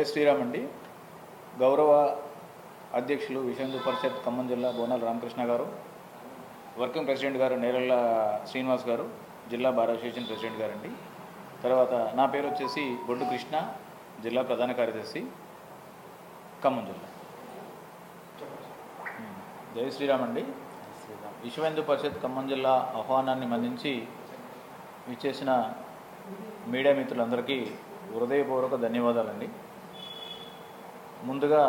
జయ శ్రీరామ్ అండి. గౌరవ అధ్యక్షులు విశ్వ హిందూ పరిషత్ ఖమ్మం జిల్లా బోనాల రామకృష్ణ గారు, వర్కింగ్ ప్రెసిడెంట్ గారు నేరళ్ళ శ్రీనివాస్ గారు, జిల్లా బార్ అసోసియేషన్ ప్రెసిడెంట్ గారండి. తర్వాత నా పేరు వచ్చేసి బొడ్డు కృష్ణ, జిల్లా ప్రధాన కార్యదర్శి, ఖమ్మం జిల్లా. జయ శ్రీరామ్ అండి. విశ్వ హిందూ పరిషత్ ఖమ్మం జిల్లా ఆహ్వానాన్ని మన్నించి ఇచ్చేసిన మీడియా మిత్రులందరికీ హృదయపూర్వక ధన్యవాదాలండి. ముందుగా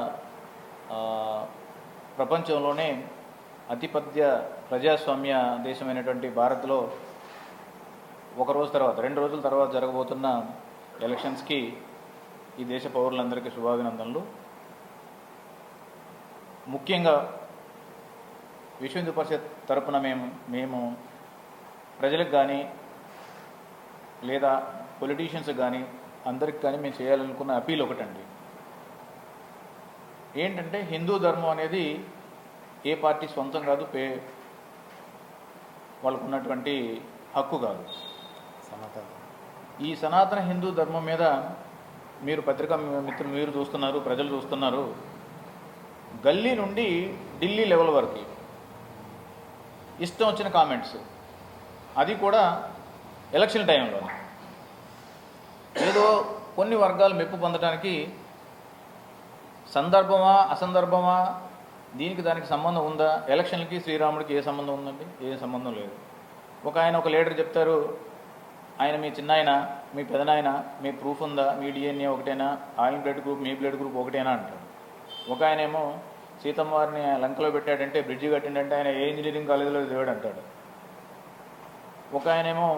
ప్రపంచంలోనే అతిపెద్ద ప్రజాస్వామ్య దేశమైనటువంటి భారత్లో ఒకరోజు తర్వాత 2 రోజుల తర్వాత జరగబోతున్న ఎలక్షన్స్కి ఈ దేశ పౌరులందరికీ శుభాభినందనలు. ముఖ్యంగా విశ్వ హిందూ పరిషత్ తరపున మేము ప్రజలకు కానీ లేదా పొలిటీషియన్స్ కానీ అందరికి కానీ మేము చేయాలనుకున్న అపీల్ ఒకటండి. ఏంటంటే హిందూ ధర్మం అనేది ఏ పార్టీ సొంతం కాదు, వాళ్ళకు ఉన్నటువంటి హక్కు కాదు. ఈ సనాతన హిందూ ధర్మం మీద మీరు పత్రికా మిత్రులు మీరు చూస్తున్నారు, ప్రజలు చూస్తున్నారు. గల్లీ నుండి ఢిల్లీ లెవెల్ వరకు ఇష్టం వచ్చిన కామెంట్స్, అది కూడా ఎలక్షన్ టైంలో ఏదో కొన్ని వర్గాలు మెప్పు పొందడానికి సందర్భమా అసందర్భమా, దీనికి దానికి సంబంధం ఉందా? ఎలక్షన్లకి శ్రీరాముడికి ఏ సంబంధం ఉందండి? ఏ సంబంధం లేదు. ఒక లీడర్ చెప్తారు, ఆయన మీ చిన్నాయన, మీ పెదనాయన, మీ ప్రూఫ్ ఉందా, మీ డిఎన్ఏ ఒకటేనా, ఆయన బ్లడ్ గ్రూప్ మీ బ్లడ్ గ్రూప్ ఒకటేనా అంటాడు. ఒక ఆయనేమో సీతమ్మ వారిని లంకలో పెట్టాడంటే, బ్రిడ్జి కట్టిండంటే ఆయన ఏ ఇంజనీరింగ్ కాలేజీలో చదివాడు అంటాడు. ఒక ఆయనేమో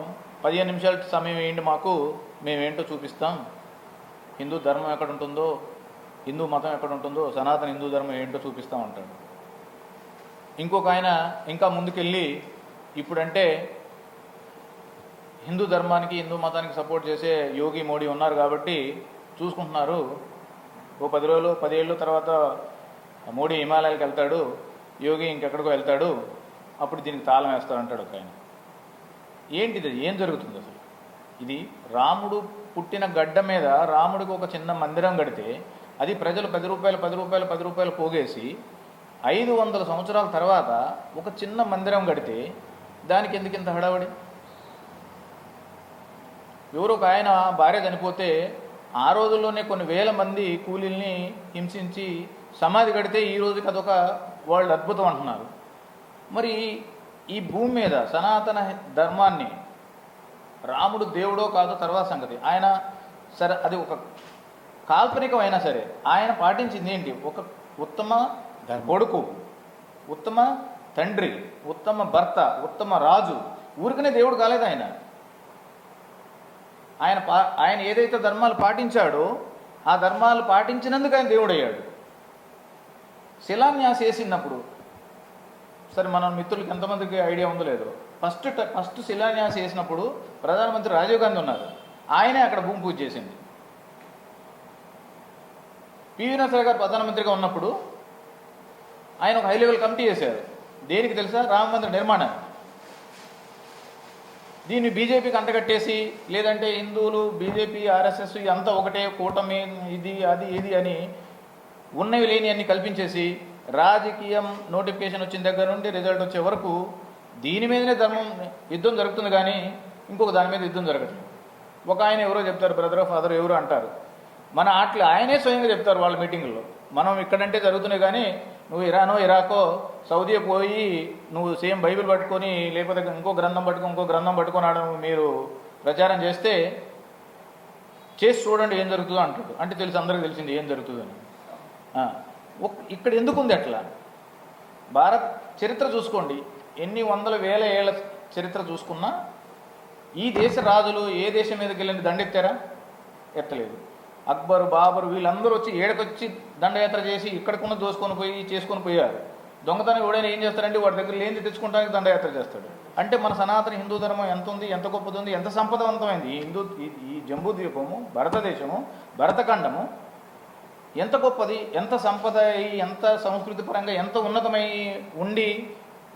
15 నిమిషాల సమయం వేయండి మాకు, మేమేంటో చూపిస్తాం, హిందూ ధర్మం ఎక్కడ ఉంటుందో, హిందూ మతం ఎక్కడ ఉంటుందో, సనాతన హిందూ ధర్మం ఏంటో చూపిస్తాం అంటాడు. ఇంకొక ఆయన ఇంకా ముందుకెళ్ళి, ఇప్పుడంటే హిందూ ధర్మానికి హిందూ మతానికి సపోర్ట్ చేసే యోగి మోడీ ఉన్నారు కాబట్టి చూసుకుంటున్నారు, ఓ 10 రోజులు 10 ఏళ్ళు తర్వాత మోడీ హిమాలయాలకు వెళ్తాడు, యోగి ఇంకెక్కడికో వెళ్తాడు, అప్పుడు దీనికి తాళం వేస్తారంటాడు ఒక ఆయన. ఏంటిది? ఏం జరుగుతుంది అసలు? ఇది రాముడు పుట్టిన గడ్డ మీద రాముడికి ఒక చిన్న మందిరం కడితే అది ప్రజలు 10 రూపాయలు పోగేసి 500 సంవత్సరాల తర్వాత ఒక చిన్న మందిరం కడితే దానికి ఎందుకు ఇంత హడావడి? ఎవరో ఒక ఆయన భార్య చనిపోతే ఆ రోజుల్లోనే కొన్ని వేల మంది కూలీల్ని హింసించి సమాధి కడితే ఈ రోజుకి అదొక వరల్డ్ అద్భుతం అంటున్నారు. మరి ఈ భూమి మీద సనాతన ధర్మాన్ని రాముడు దేవుడో కాదో తర్వాత సంగతి, ఆయన సరే అది ఒక కాల్పనికం అయినా సరే ఆయన పాటించింది ఏంటి? ఒక ఉత్తమ కొడుకు, ఉత్తమ తండ్రి, ఉత్తమ భర్త, ఉత్తమ రాజు. ఊరికనే దేవుడు కాలేదు ఆయన. ఆయన ఏదైతే ధర్మాలు పాటించాడో ఆ ధర్మాలు పాటించినందుకు ఆయన దేవుడు అయ్యాడు. శిలాన్యాస చేసినప్పుడు, సరే మన మిత్రులకి ఎంతమందికి ఐడియా ఉందో లేదో, ఫస్ట్ శిలాన్యాస చేసినప్పుడు ప్రధానమంత్రి రాజీవ్ గాంధీ ఉన్నారు, ఆయనే అక్కడ భూమి పూజ చేసింది. పివి నరసింహ గారు ప్రధానమంత్రిగా ఉన్నప్పుడు ఆయన ఒక హై లెవెల్ కమిటీ చేశారు. దేనికి తెలుసా? రామ మందిర నిర్మాణానికి. దీన్ని బీజేపీకి అంటగట్టేసి, లేదంటే హిందువులు బీజేపీ ఆర్ఎస్ఎస్ అంతా ఒకటే కూటమి, ఇది అది ఇది అని ఉన్నవి లేని అన్ని కల్పించేసి రాజకీయం నోటిఫికేషన్ వచ్చిన దగ్గర నుండి రిజల్ట్ వచ్చే వరకు దీని మీదనే యుద్ధం జరుగుతుంది, కానీ ఇంకొక దాని మీద యుద్ధం జరగట్లేదు. ఒక ఆయన ఎవరో చెప్తారు, బ్రదర్ ఆఫ్ ఫాదర్ ఎవరో అంటారు. మన అట్లా ఆయనే స్వయంగా చెప్తారు వాళ్ళ మీటింగుల్లో, మనం ఇక్కడంటే జరుగుతున్నాయి కానీ నువ్వు ఇరాకో సౌదీ పోయి నువ్వు సేమ్ బైబిల్ పట్టుకొని లేకపోతే ఇంకో గ్రంథం పట్టుకొని మీరు ప్రచారం చేస్తే చేసి చూడండి ఏం జరుగుతుందో అంటాడు. అంటే తెలుసు, అందరికీ తెలిసింది ఏం జరుగుతుందని. ఇక్కడ ఎందుకు ఉంది అట్లా? భారత్ చరిత్ర చూసుకోండి, ఎన్ని వందల వేల ఏళ్ల చరిత్ర చూసుకున్నా ఈ దేశ రాజులు ఏ దేశం మీదకి వెళ్ళిన దండెత్తారా? ఎత్తలేదు. అక్బరు, బాబరు వీళ్ళందరూ వచ్చి ఏడకొచ్చి దండయాత్ర చేసి ఇక్కడికున్న చేసుకొని పోయారు. దొంగతనం ఎవడైనా ఏం చేస్తారంటే వాడి దగ్గర లేనిది తెచ్చుకోవడానికి దండయాత్ర చేస్తాడు. అంటే మన సనాతన హిందూ ధర్మం ఎంత ఉంది, ఎంత గొప్పది ఉంది, ఎంత సంపదవంతమైంది. ఈ జంబూ ద్వీపము, భారతదేశము, భరతఖండము ఎంత గొప్పది, ఎంత సంపద, ఎంత సంస్కృతి పరంగా ఎంత ఉన్నతమై ఉండి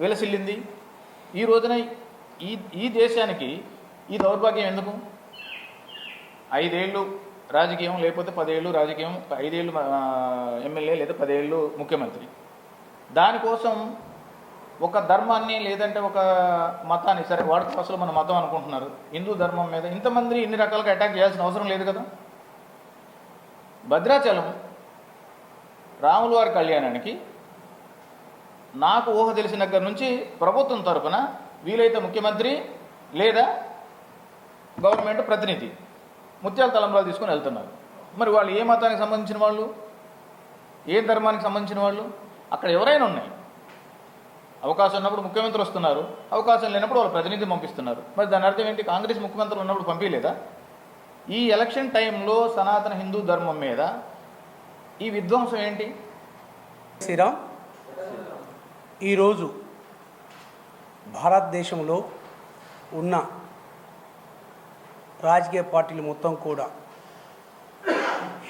వెలసిల్లింది. ఈ రోజున ఈ దేశానికి ఈ దౌర్భాగ్యం ఎందుకు? 5 ఏళ్ళు రాజకీయం, లేకపోతే 10 ఏళ్ళు రాజకీయం, 5 ఏళ్ళు ఎమ్మెల్యే లేదా 10 ఏళ్ళు ముఖ్యమంత్రి. దానికోసం ఒక ధర్మాన్ని లేదంటే ఒక మతాన్ని, సరే వాడుక అసలు మన మతం అనుకుంటున్నారు, హిందూ ధర్మం మీద ఇంతమంది ఇన్ని రకాలుగా అటాక్ చేయాల్సిన అవసరం లేదు కదా. భద్రాచలం రాముల వారి కళ్యాణానికి నాకు ఊహ తెలిసిన దగ్గర నుంచి ప్రభుత్వం తరఫున వీలైతే ముఖ్యమంత్రి లేదా గవర్నమెంట్ ప్రతినిధి ముత్యాల తలంబ్రాలు తీసుకొని వెళ్తున్నారు. మరి వాళ్ళు ఏ మతానికి సంబంధించిన వాళ్ళు, ఏ ధర్మానికి సంబంధించిన వాళ్ళు? అక్కడ ఎవరైనా ఉన్నాయి. అవకాశం ఉన్నప్పుడు ముఖ్యమంత్రి వస్తున్నారు, అవకాశం లేనప్పుడు వాళ్ళు ప్రతినిధి పంపిస్తున్నారు. మరి దాని అర్థం ఏంటి? కాంగ్రెస్ ముఖ్యమంత్రులు ఉన్నప్పుడు పంపించలేదా? ఈ ఎలక్షన్ టైంలో సనాతన హిందూ ధర్మం మీద ఈ విధ్వంసం ఏంటి? శ్రీరామ్, ఈరోజు భారతదేశంలో ఉన్న రాజకీయ పార్టీలు మొత్తం కూడా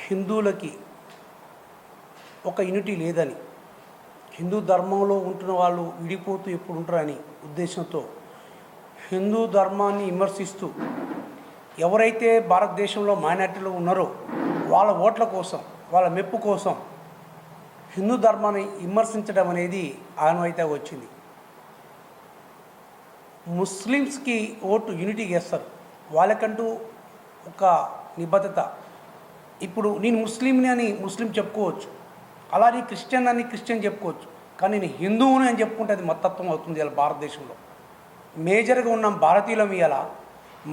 హిందువులకి ఒక యూనిటీ లేదని, హిందూ ధర్మంలో ఉంటున్న వాళ్ళు విడిపోతూ ఎప్పుడు ఉంటారని ఉద్దేశంతో హిందూ ధర్మాన్ని విమర్శిస్తూ ఎవరైతే భారతదేశంలో మైనారిటీలో ఉన్నారో వాళ్ళ ఓట్ల కోసం, వాళ్ళ మెప్పు కోసం హిందూ ధర్మాన్ని విమర్శించడం అనేది ఆనవాయితీగా వచ్చింది. ముస్లిమ్స్కి ఓటు యూనిటీకి వేస్తారు, వాళ్ళకంటూ ఒక నిబద్ధత. ఇప్పుడు నేను ముస్లింని అని ముస్లిం చెప్పుకోవచ్చు, అలాగే క్రిస్టియన్ అని క్రిస్టియన్ చెప్పుకోవచ్చు, కానీ నేను హిందువుని అని చెప్పుకుంటే అది మతత్వం అవుతుంది. ఇలా భారతదేశంలో మేజర్గా ఉన్న భారతీయులం ఇలా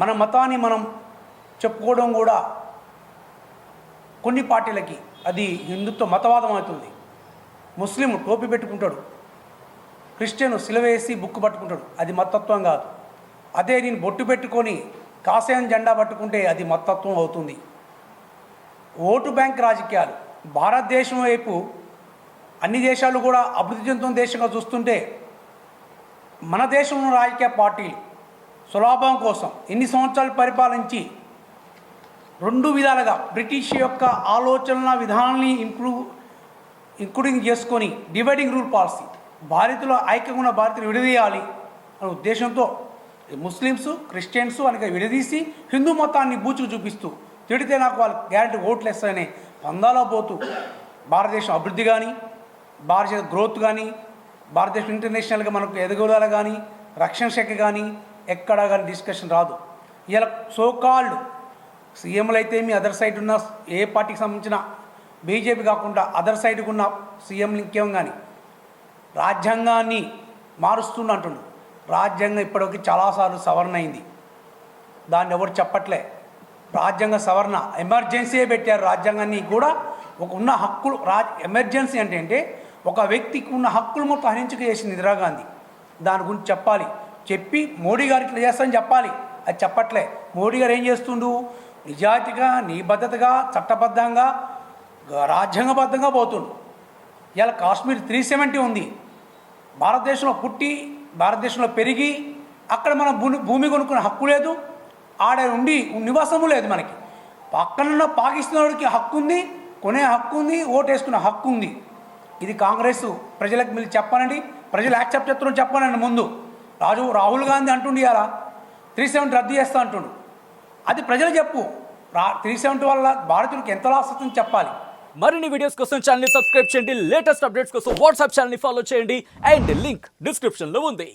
మన మతాన్ని మనం చెప్పుకోవడం కూడా కొన్ని పార్టీలకి అది హిందుత్వ మతవాదం అవుతుంది. ముస్లిం టోపీ పెట్టుకుంటాడు, క్రిస్టియన్ సిలువేసి బుక్ పట్టుకుంటాడు, అది మతత్వం కాదు. అదే నేను బొట్టు పెట్టుకొని కాషాయం జెండా పట్టుకుంటే అది మతత్వం అవుతుంది. ఓటు బ్యాంక్ రాజకీయాలు భారతదేశం వైపు అన్ని దేశాలు కూడా అభివృద్ధి చెందుతున్న దేశంగా చూస్తుంటే మన దేశంలో రాజకీయ పార్టీలు సులాభం కోసం ఎన్ని సంవత్సరాలు పరిపాలించి 2 విధాలుగా బ్రిటిష్ యొక్క ఆలోచనల విధానాన్ని ఇంక్లూడింగ్ చేసుకొని డివైడింగ్ రూల్ పాలసీ, భారతీయుల ఐక్యంగా ఉన్న భారతీయులు విడదీయాలి అనే ఉద్దేశంతో ముస్లిమ్స్ క్రిస్టియన్స్ అనగా విడదీసి హిందూ మతాన్ని బూచుకు చూపిస్తూ తిడితే నాకు వాళ్ళు గ్యారంటీ ఓట్లు వేస్తాయనే పందాలో పోతూ భారతదేశం అభివృద్ధి కానీ, భారతదేశ గ్రోత్ కానీ, భారతదేశం ఇంటర్నేషనల్గా మనకు ఎదుగుదల కానీ, రక్షణ శాఖ కానీ ఎక్కడా కానీ డిస్కషన్ రాదు. ఇలా సోకాల్డ్ సీఎంలు అయితే మీ అదర్ సైడ్ ఉన్న ఏ పార్టీకి సంబంధించిన బీజేపీ కాకుండా అదర్ సైడ్కి ఉన్న సీఎంలు ఇంకేం కానీ రాజ్యాంగాన్ని మారుస్తుండంటుండు. రాజ్యాంగం ఇప్పటివరకు చాలాసార్లు సవరణ అయింది, దాన్ని ఎవరు చెప్పట్లే. రాజ్యాంగ సవరణ ఎమర్జెన్సీయే పెట్టారు. రాజ్యాంగాన్ని కూడా ఒక ఉన్న హక్కులు ఎమర్జెన్సీ అంటే ఒక వ్యక్తికి ఉన్న హక్కులు మొత్తం హరించుకు చేసింది ఇందిరాగాంధీ. దాని గురించి చెప్పాలి, చెప్పి మోడీ గారికి ఇట్లా చేస్తానని చెప్పాలి. అది చెప్పట్లే. మోడీ గారు ఏం చేస్తుండు? నిజాయితీగా, నిబద్ధతగా, చట్టబద్ధంగా, రాజ్యాంగబద్ధంగా పోతుండు. ఇలా కాశ్మీర్ 370 ఉంది. భారతదేశంలో పుట్టి భారతదేశంలో పెరిగి అక్కడ మన భూమి కొనుక్కునే హక్కు లేదు, ఆడ ఉండి నివాసము లేదు. మనకి పక్కనున్న పాకిస్తాన్కి హక్కు ఉంది, కొనే హక్కు ఉంది, ఓటు వేసుకునే హక్కు ఉంది. ఇది కాంగ్రెస్ ప్రజలకు మీరు చెప్పానండి, ప్రజలు యాక్సెప్ట్ చేస్తున్నారని చెప్పానండి. ముందు రాహుల్ గాంధీ అంటుండి ఇలా 370 రద్దు చేస్తా అంటుండు. అది ప్రజలు చెప్పు. 370 వల్ల భారతీయులకు ఎంత లాస్ వస్తుందని చెప్పాలి. మరిన్ని వీడియోస్ కోసం ఛానల్ ని సబ్స్క్రైబ్ చేయండి, లేటెస్ట్ అప్డేట్స్ కోసం వాట్సాప్ ఛానల్ ని ఫాలో చేయండి, అండ్ లింక్ డిస్క్రిప్షన్ లో ఉంది.